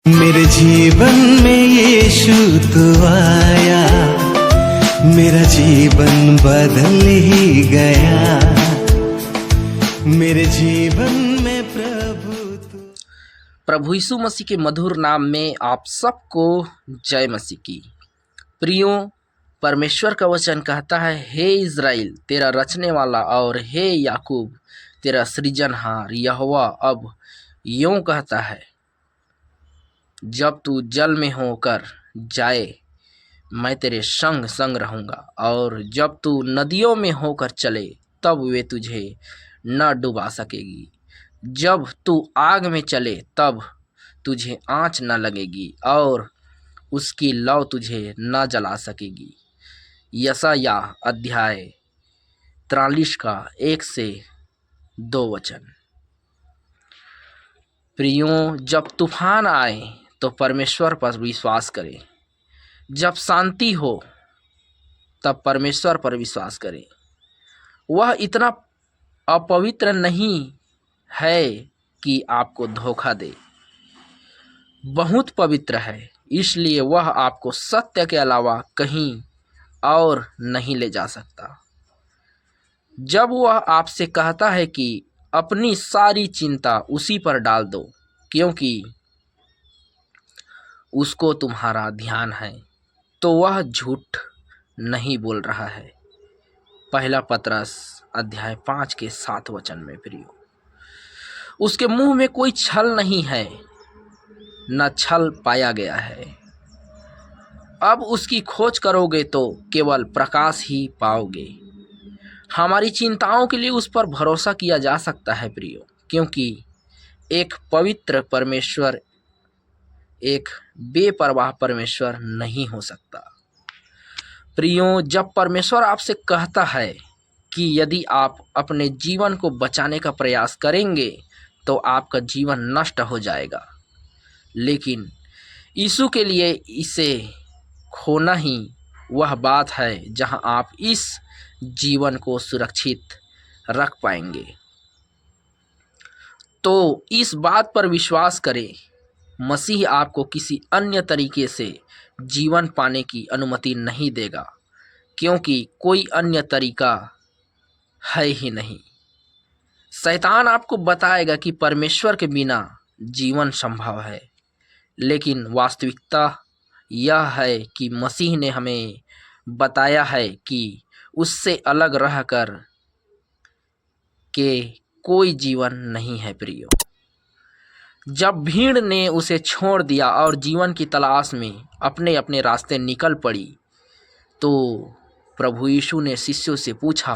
मेरे जीवन में यीशु तो आया, मेरा जीवन बदल ही गया। मेरे जीवन में प्रभु यीशु मसीह के मधुर नाम में आप सबको जय मसीह की। प्रियो, परमेश्वर का वचन कहता है, हे इज़राइल तेरा रचने वाला और हे याकूब तेरा सृजनहार यहोवा अब यूं कहता है, जब तू जल में होकर जाए मैं तेरे संग संग रहूँगा, और जब तू नदियों में होकर चले तब वे तुझे न डुबा सकेगी। जब तू आग में चले तब तुझे आँच न लगेगी और उसकी लौ तुझे न जला सकेगी। यशायाह अध्याय 43 का 1 से 2 वचन। प्रियों, जब तूफान आए तो परमेश्वर पर विश्वास करें। जब शांति हो तब परमेश्वर पर विश्वास करें। वह इतना अपवित्र नहीं है कि आपको धोखा दे, बहुत पवित्र है, इसलिए वह आपको सत्य के अलावा कहीं और नहीं ले जा सकता। जब वह आपसे कहता है कि अपनी सारी चिंता उसी पर डाल दो क्योंकि उसको तुम्हारा ध्यान है, तो वह झूठ नहीं बोल रहा है। पहला पतरस अध्याय 5 के 7 वचन में। प्रियो, उसके मुंह में कोई छल नहीं है, न छल पाया गया है। अब उसकी खोज करोगे तो केवल प्रकाश ही पाओगे। हमारी चिंताओं के लिए उस पर भरोसा किया जा सकता है प्रियो, क्योंकि एक पवित्र परमेश्वर एक बेपरवाह परमेश्वर नहीं हो सकता। प्रियो, जब परमेश्वर आपसे कहता है कि यदि आप अपने जीवन को बचाने का प्रयास करेंगे तो आपका जीवन नष्ट हो जाएगा, लेकिन यीशु के लिए इसे खोना ही वह बात है जहां आप इस जीवन को सुरक्षित रख पाएंगे। तो इस बात पर विश्वास करें, मसीह आपको किसी अन्य तरीके से जीवन पाने की अनुमति नहीं देगा, क्योंकि कोई अन्य तरीका है ही नहीं। शैतान आपको बताएगा कि परमेश्वर के बिना जीवन संभव है, लेकिन वास्तविकता यह है कि मसीह ने हमें बताया है कि उससे अलग रहकर के कोई जीवन नहीं है। प्रियो, जब भीड़ ने उसे छोड़ दिया और जीवन की तलाश में अपने अपने रास्ते निकल पड़ी, तो प्रभु यीशु ने शिष्यों से पूछा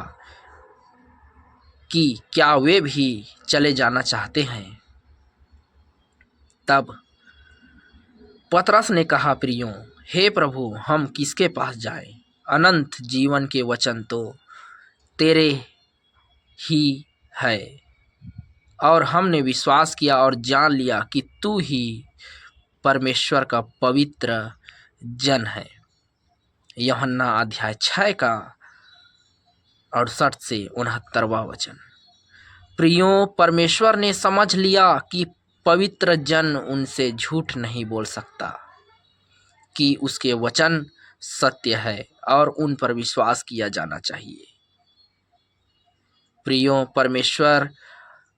कि क्या वे भी चले जाना चाहते हैं। तब पतरस ने कहा, प्रियो, हे प्रभु, हम किसके पास जाएं? अनंत जीवन के वचन तो तेरे ही है, और हमने विश्वास किया और जान लिया कि तू ही परमेश्वर का पवित्र जन है। यूहन्ना अध्याय 6 का 68 से 69 वचन। प्रियो, परमेश्वर ने समझ लिया कि पवित्र जन उनसे झूठ नहीं बोल सकता, कि उसके वचन सत्य है और उन पर विश्वास किया जाना चाहिए। प्रियो, परमेश्वर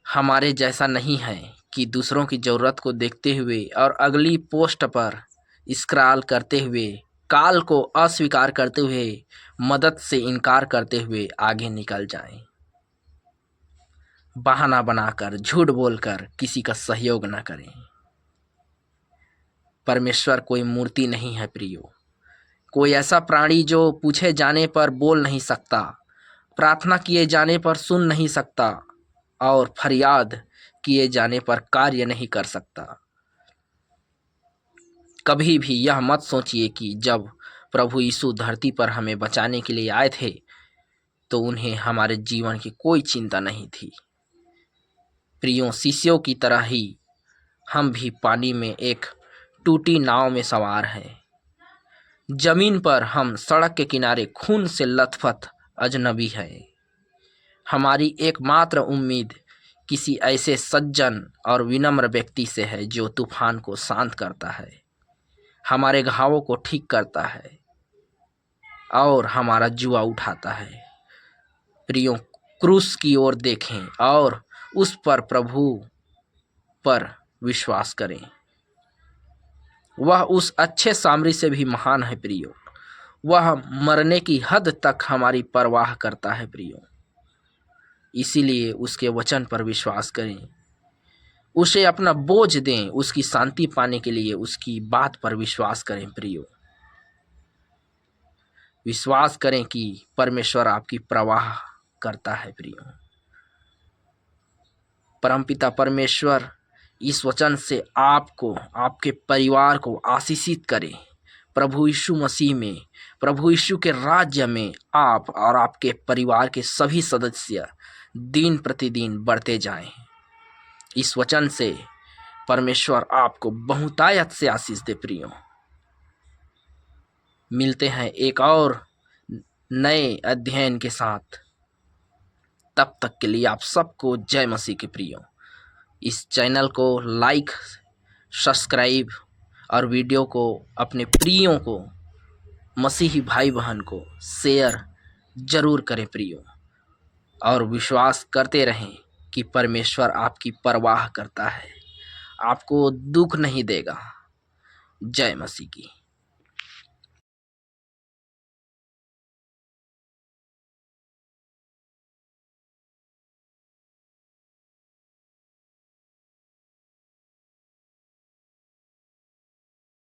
हमारे जैसा नहीं है कि दूसरों की ज़रूरत को देखते हुए और अगली पोस्ट पर स्क्रॉल करते हुए, काल को अस्वीकार करते हुए, मदद से इनकार करते हुए आगे निकल जाएं। बहाना बनाकर, झूठ बोलकर किसी का सहयोग न करें। परमेश्वर कोई मूर्ति नहीं है प्रियो, कोई ऐसा प्राणी जो पूछे जाने पर बोल नहीं सकता, प्रार्थना किए जाने पर सुन नहीं सकता और फरियाद किए जाने पर कार्य नहीं कर सकता। कभी भी यह मत सोचिए कि जब प्रभु यीशु धरती पर हमें बचाने के लिए आए थे तो उन्हें हमारे जीवन की कोई चिंता नहीं थी। प्रियो, शिष्यों की तरह ही हम भी पानी में एक टूटी नाव में सवार हैं। जमीन पर हम सड़क के किनारे खून से लथपथ अजनबी हैं। हमारी एकमात्र उम्मीद किसी ऐसे सज्जन और विनम्र व्यक्ति से है जो तूफान को शांत करता है, हमारे घावों को ठीक करता है और हमारा जुआ उठाता है। प्रियो, क्रूस की ओर देखें और उस पर, प्रभु पर विश्वास करें। वह उस अच्छे सामरी से भी महान है प्रियो। वह मरने की हद तक हमारी परवाह करता है प्रियो। इसीलिए उसके वचन पर विश्वास करें, उसे अपना बोझ दें, उसकी शांति पाने के लिए उसकी बात पर विश्वास करें प्रियो। विश्वास करें कि परमेश्वर आपकी परवाह करता है प्रियो। परमपिता परमेश्वर इस वचन से आपको, आपके परिवार को आशीषित करे। प्रभु यीशु मसीह में, प्रभु यीशु के राज्य में आप और आपके परिवार के सभी सदस्य दिन प्रतिदिन बढ़ते जाएं। इस वचन से परमेश्वर आपको बहुतायत से आशीष दे प्रियो। मिलते हैं एक और नए अध्ययन के साथ। तब तक के लिए आप सबको जय मसीह के प्रियो। इस चैनल को लाइक, सब्सक्राइब और वीडियो को अपने प्रियों को, मसीही भाई बहन को शेयर जरूर करें प्रियो। और विश्वास करते रहें कि परमेश्वर आपकी परवाह करता है, आपको दुख नहीं देगा। जय मसीह की।